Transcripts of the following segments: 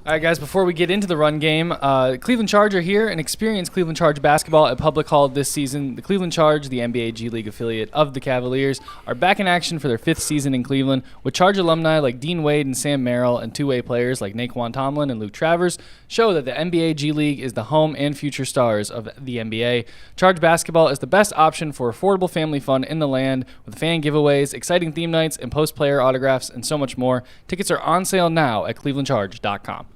All right, guys, before we get into the run game, Cleveland Charge are here and experience Cleveland Charge basketball at Public Hall this season. The Cleveland Charge, the NBA G League affiliate of the Cavaliers, are back in action for their 5th season in Cleveland, with Charge alumni like Dean Wade and Sam Merrill and two-way players like Naquan Tomlin and Luke Travers show that the NBA G League is the home and future stars of the NBA. Charge basketball is the best option for affordable family fun in the land, with fan giveaways, exciting theme nights, and post-player autographs, and so much more. Tickets are on sale now at clevelandcharge.com.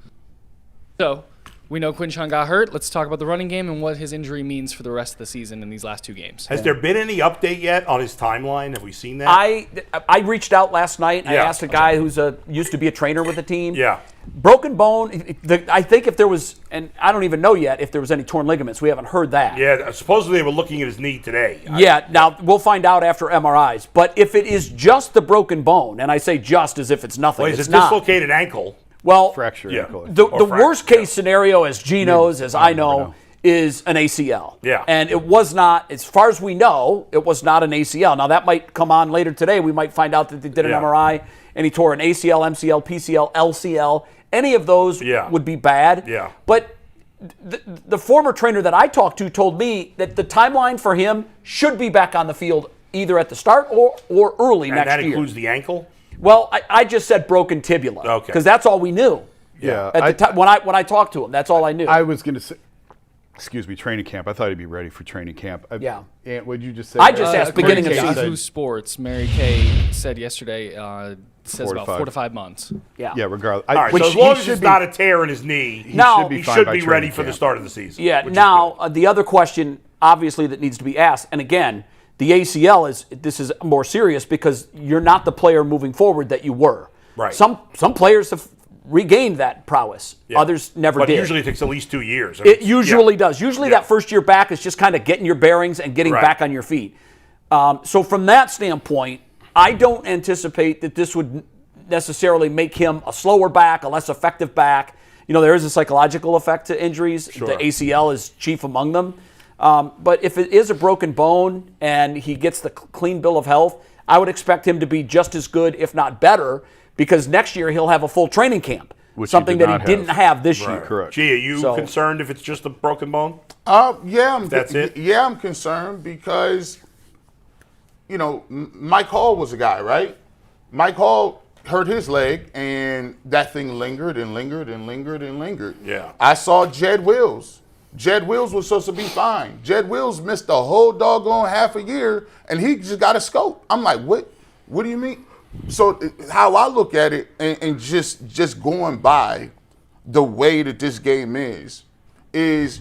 So, we know Quinshon got hurt. Let's talk about the running game and what his injury means for the rest of the season in these last 2 games. Has there been any update yet on his timeline? Have we seen that? I reached out last night. I asked a guy who's used to be a trainer with the team. Yeah. Broken bone. I think if there was, and I don't even know yet if there was any torn ligaments. We haven't heard that. Yeah, supposedly they were looking at his knee today. Yeah, now we'll find out after MRIs. But if it is just the broken bone, and I say just as if it's nothing, Well, it's a not. dislocated ankle. Well, fracture ankle. The worst case scenario, as G knows, as I know, is an ACL. Yeah. And it was not, as far as we know, it was not an ACL. Now, that might come on later today. We might find out that they did an MRI and he tore an ACL, MCL, PCL, LCL. Any of those would be bad. Yeah. But the former trainer that I talked to told me that the timeline for him should be back on the field either at the start or early next year. And that includes the ankle? Well, I just said broken tibula. Okay. Because that's all we knew. Yeah. At the time when I talked to him, that's all I knew. I was going to say, training camp. I thought he'd be ready for training camp. Yeah. And what did you just say? I just asked beginning of Yahoo season. Sports, Mary Kay said yesterday, says 4 to about 5. 4 to 5 months. Yeah. Yeah, regardless. All right, so as long as it's not a tear in his knee, he should be ready for the start of the season. Yeah, now the other question, obviously, that needs to be asked, and again, the ACL is more serious because you're not the player moving forward that you were. Right. Some players have regained that prowess. Yeah. Others never did. But usually it takes at least 2 years. It usually does. Usually that first year back is just kind of getting your bearings and getting back on your feet. So from that standpoint, I don't anticipate that this would necessarily make him a slower back, a less effective back. You know, there is a psychological effect to injuries. Sure. The ACL is chief among them. But if it is a broken bone and he gets the clean bill of health, I would expect him to be just as good, if not better, because next year he'll have a full training camp, something that he didn't have this year. Correct. Gee, are you concerned if it's just a broken bone? That's it? Yeah, I'm concerned because, you know, Mike Hall was a guy, right? Mike Hall hurt his leg, and that thing lingered and lingered and lingered and lingered. Yeah. I saw Jed Wills. Jed Wills was supposed to be fine. Jed Wills missed the whole doggone half a year, and he just got a scope. I'm like, what? What do you mean? So how I look at it, and just going by the way that this game is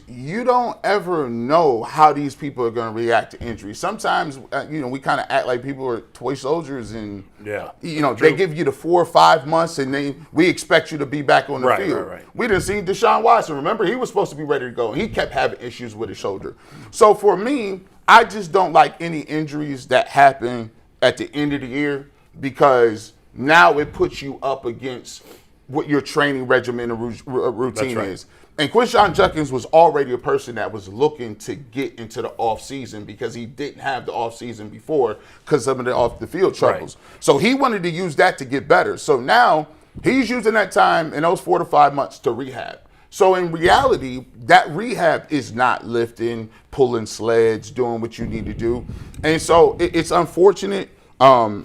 you don't ever know how these people are going to react to injury. Sometimes, we kind of act like people are toy soldiers, and they give you the 4 or 5 months, and we expect you to be back on the field. Right. We didn't see Deshaun Watson. Remember, he was supposed to be ready to go, and he kept having issues with his shoulder. So for me, I just don't like any injuries that happen at the end of the year, because now it puts you up against what your training regimen and routine is. And Quinshon Judkins was already a person that was looking to get into the offseason because he didn't have the offseason before because of the off-the-field troubles. Right. So he wanted to use that to get better. So now he's using that time in those 4 to 5 months to rehab. So in reality, that rehab is not lifting, pulling sleds, doing what you need to do. And so it's unfortunate. For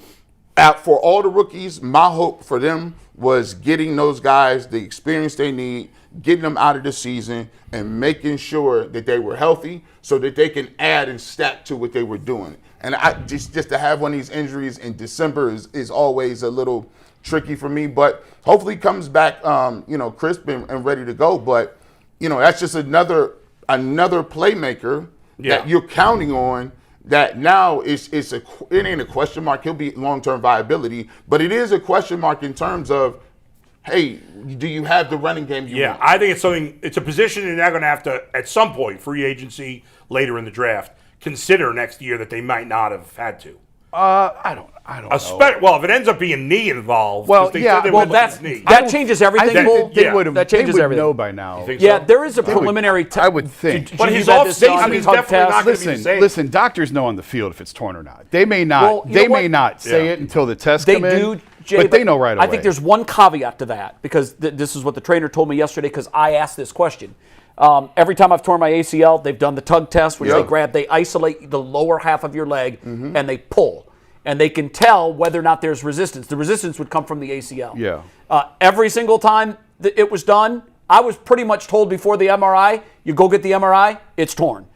all the rookies, my hope for them was getting those guys the experience they need, getting them out of the season, and making sure that they were healthy so that they can add and stack to what they were doing. And I just to have one of these injuries in December is always a little tricky for me, but hopefully he comes back crisp and ready to go. But that's just another playmaker that you're counting on. That now it ain't a question mark. He'll be long-term viability, but it is a question mark in terms of, hey, do you have the running game you want? I think it's a position they're now going to have to, at some point, free agency later in the draft, consider next year that they might not have had to. I don't know. Well, if it ends up being knee involved, that changes everything. That changes everything. Know by now. Yeah, there is a preliminary. I would think. But his off-season is definitely not going to be the same. Listen, doctors know on the field if it's torn or not. They may not. They may not say it until the test come in. Jay, But they know right I away. think there's one caveat to that, because this is what the trainer told me yesterday, because I asked this question. Every time I've torn my ACL, they've done the tug test, which they isolate the lower half of your leg, and they pull. And they can tell whether or not there's resistance. The resistance would come from the ACL. Yeah. Every single time that it was done, I was pretty much told before the MRI, you go get the MRI, it's torn.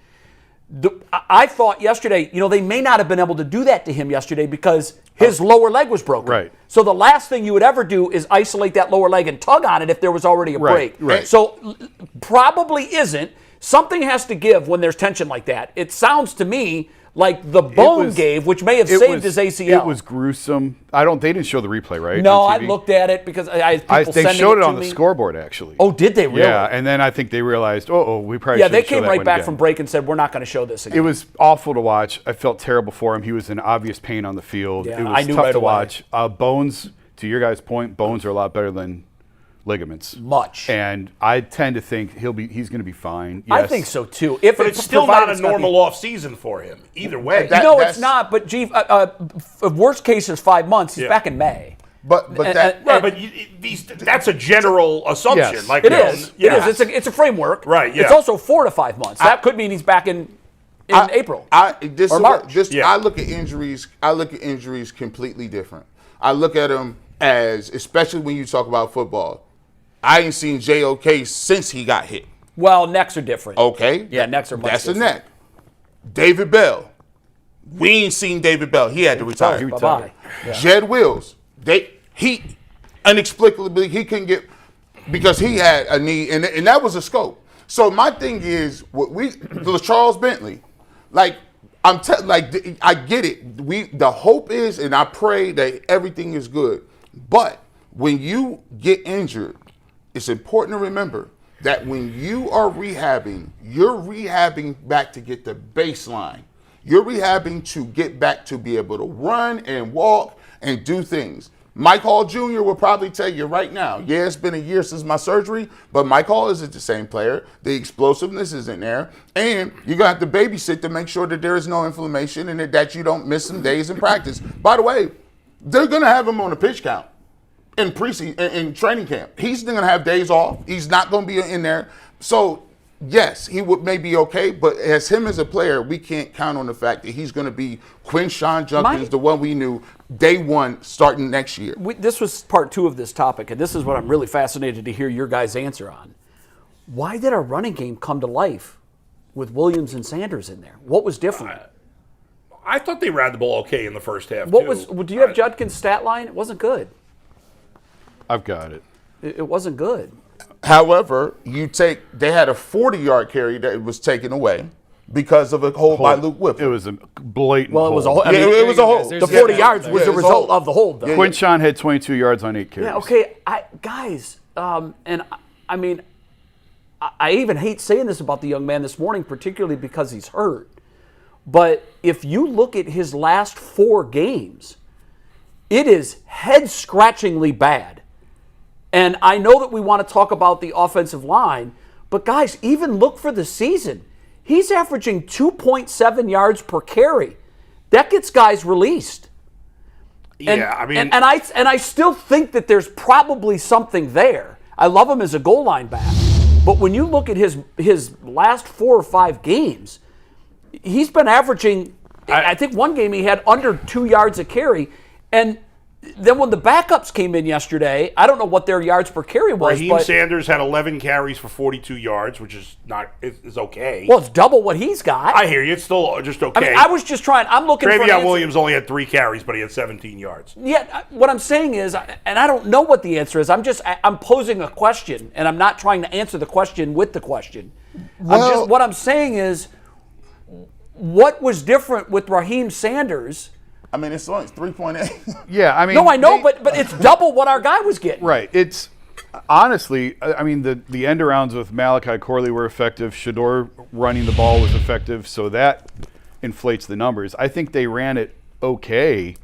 I thought yesterday, they may not have been able to do that to him yesterday because his lower leg was broken. Right. So the last thing you would ever do is isolate that lower leg and tug on it if there was already a break. Right. So probably isn't. Something has to give when there's tension like that. It sounds to me like the bone gave, which may have saved his ACL. It was gruesome. They didn't show the replay, right? No, on I TV? looked at it because I people they sending showed it to on the me. scoreboard, actually. Oh, did they really? Yeah, and then I think they realized, we probably Yeah, shouldn't they show came that right one back again. from break and said, we're not going to show this again. It was awful to watch. I felt terrible for him. He was in obvious pain on the field. Yeah, it was I knew tough right to away. watch. Bones, to your guys' point, bones are a lot better than ligaments. Much. And I tend to think he's going to but I think so too. But it's still not a normal off season for him either way. It's not. But G, worst case is 5 months. He's back in May. But that's a general assumption. Yes. Like It is. It is. It's a framework. Right, yeah. It's also 4 to 5 months. That could mean he's back in April or March. I look at injuries. I look at injuries completely different. I look at them as, especially when you talk about football. I ain't seen JOK since he got hit. Well, necks are different. Okay. Yeah, necks are much That's different. a neck. David Bell. We ain't seen David Bell. He had to retire. He Bye-bye. Yeah. Jed Wills. He inexplicably he couldn't get because he had a knee and that was a scope. So my thing is Charles Bentley, I get it. The hope is, and I pray that everything is good. But when you get injured, it's important to remember that when you are rehabbing, you're rehabbing back to get the baseline. You're rehabbing to get back to be able to run and walk and do things. Mike Hall Jr. will probably tell you right now, yeah, it's been a year since my surgery, but Mike Hall isn't the same player. The explosiveness isn't there. And you're going to have to babysit to make sure that there is no inflammation and that you don't miss some days in practice. By the way, they're going to have him on a pitch count in preseason, in training camp. He's going to have days off. He's not going to be in there. So, yes, he may be okay, but as him as a player, we can't count on the fact that he's going to be Quinshon Judkins, the one we knew day one starting next year. This was part 2 of this topic, and this is what I'm really fascinated to hear your guys' answer on. Why did our running game come to life with Williams and Sanders in there? What was different? I thought they ran the ball okay in the first half. Do you have Judkins' stat line? It wasn't good. I've got it. It wasn't good. However, they had a 40-yard carry that was taken away because of a hold by Luke Whipple. It was a blatant Well, it was a hold. hold. it was a hold. The 40 yards was the result of the hold, though. Quinshon had 22 yards on 8 carries. Yeah, okay, guys, and I mean, I even hate saying this about the young man this morning, particularly because he's hurt. But if you look at his last 4 games, it is head-scratchingly bad. And I know that we want to talk about the offensive line, but guys, even look for the season. He's averaging 2.7 yards per carry. That gets guys released. And I still think that there's probably something there. I love him as a goal line back. But when you look at his last 4 or 5 games, he's been averaging, I think one game he had under 2 yards a carry. And then when the backups came in yesterday, I don't know what their yards per carry was. Raheem Sanders had 11 carries for 42 yards, which is okay. Well, it's double what he's got. I hear you. It's still just okay. I mean, I was just trying. I'm looking for an answer. Williams only had 3 carries, but he had 17 yards. Yeah, what I'm saying is, and I don't know what the answer is. I'm posing a question, and I'm not trying to answer the question with the question. What I'm saying is, what was different with Raheem Sanders? I mean, it's only 3.8. Yeah, I mean. No, I know, but it's double what our guy was getting. Right. It's honestly, I mean, the end arounds with Malachi Corley were effective. Shador running the ball was effective, so that inflates the numbers. I think they ran it okay,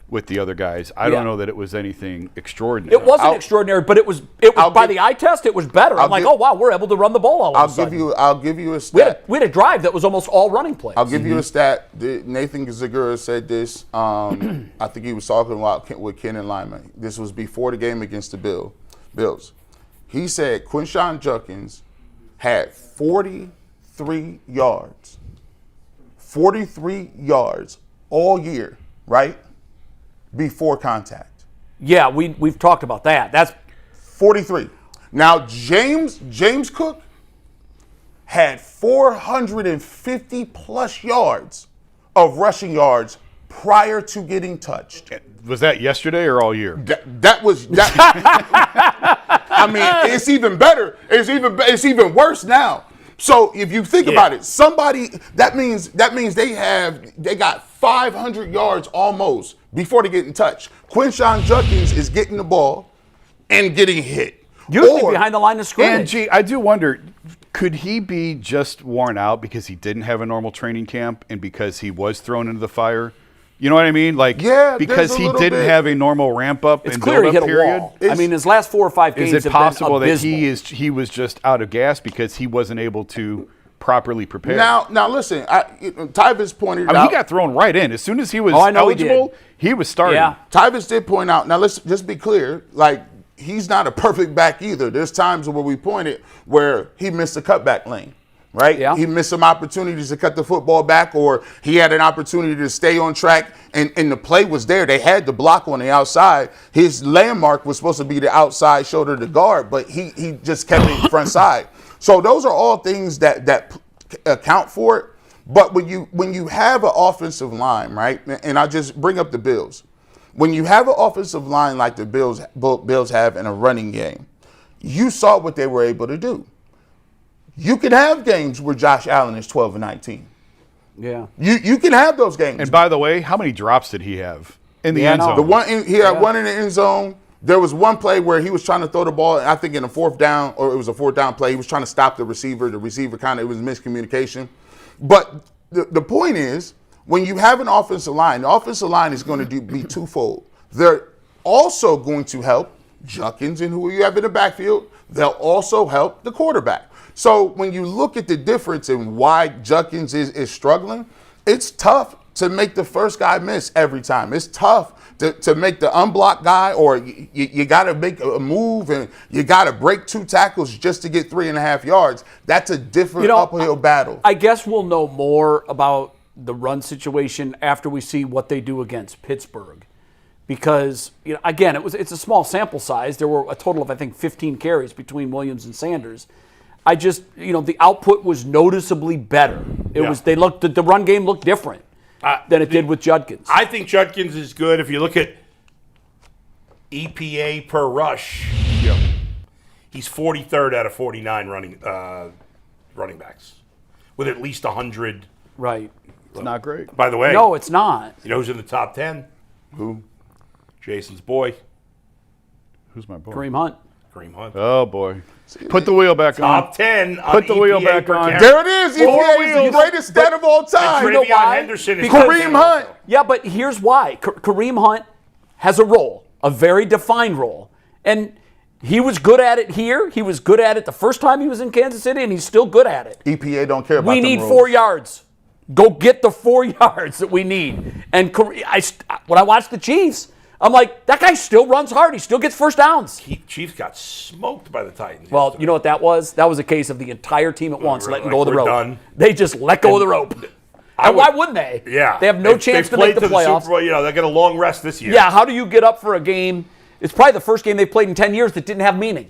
with the other guys. I don't know that it was anything extraordinary. It wasn't extraordinary, but it was by the eye test, it was better. I'm like, oh wow, we're able to run the ball all of a sudden. I'll give you a stat. We had a drive that was almost all running plays. I'll give you a stat. Nathan Zagura said this. I think he was talking about with Ken and Lyman. This was before the game against the Bills. He said Quinshon Judkins had 43 yards. 43 yards all year, right? Before contact. Yeah, we've talked about that. That's 43. Now James Cook had 450 plus yards of rushing yards prior to getting touched. Was that yesterday or all year? That was that. I mean, it's even better. It's even worse now. So if you think about it, that means they got 500 yards almost before they get in touch. Quinshon Judkins is getting the ball and getting hit. Usually behind the line of scrimmage. And I do wonder, could he be just worn out because he didn't have a normal training camp and because he was thrown into the fire? You know what I mean? Like, because he didn't have a normal ramp up and build up period. I mean, his last 4 or 5 games is it possible that he was just out of gas because he wasn't able to properly prepare? Now listen, Tyvis pointed out. He got thrown right in as soon as he was eligible. He was starting. Yeah. Tyvis did point out. Now let's just be clear. Like, he's not a perfect back either. There's times where we pointed where he missed a cutback lane. Right? Yeah. He missed some opportunities to cut the football back, or he had an opportunity to stay on track, and the play was there. They had the block on the outside. His landmark was supposed to be the outside shoulder to guard, but he just kept it front side. So those are all things that account for it. But when you have an offensive line, right, and I just bring up the Bills. When you have an offensive line like the Bills have in a running game, you saw what they were able to do. You can have games where Josh Allen is 12 and 19. Yeah. You can have those games. And by the way, how many drops did he have in the end zone? He had one in the end zone. There was one play where he was trying to throw the ball, I think in a fourth down, or it was a fourth down play. He was trying to stop the receiver. The receiver it was miscommunication. But the point is, when you have an offensive line, the offensive line is going to be twofold. They're also going to help Judkins and who you have in the backfield. They'll also help the quarterback. So when you look at the difference in why Judkins is struggling, it's tough to make the first guy miss every time. It's tough to make the unblocked guy, or you got to make a move and you got to break 2 tackles just to get 3.5 yards. That's a different uphill battle. I guess we'll know more about the run situation after we see what they do against Pittsburgh. Because, again, it's a small sample size. There were a total of, I think, 15 carries between Williams and Sanders. I just, the output was noticeably better. The run game looked different than it did with Judkins. I think Judkins is good. If you look at EPA per rush, he's 43rd out of 49 running backs with at least 100. Right. It's not great. By the way. No, it's not. You know who's in the top 10? Who? Jason's boy. Who's my boy? Kareem Hunt. Oh, boy. Put the wheel back on. Top 10 on Put the wheel EPA back per on. carry. There it is. EPA is the greatest stat of all time. And Travion Henderson is Kareem Hunt. Yeah, but here's why. Kareem Hunt has a role, a very defined role. And he was good at it here. He was good at it the first time he was in Kansas City, and he's still good at it. EPA don't care about We need 4 yards. Go get the 4 yards that we need. And when I watch the Chiefs, I'm like, that guy still runs hard. He still gets first downs. Chiefs got smoked by the Titans. Well, yesterday. you know what that was? That was a case of the entire team at once letting go of the we're rope. done. They just let go of the rope. And why wouldn't they? Yeah. They have no chance to make the playoffs. Super Bowl, they got a long rest this year. Yeah, how do you get up for a game? It's probably the first game they've played in 10 years that didn't have meaning.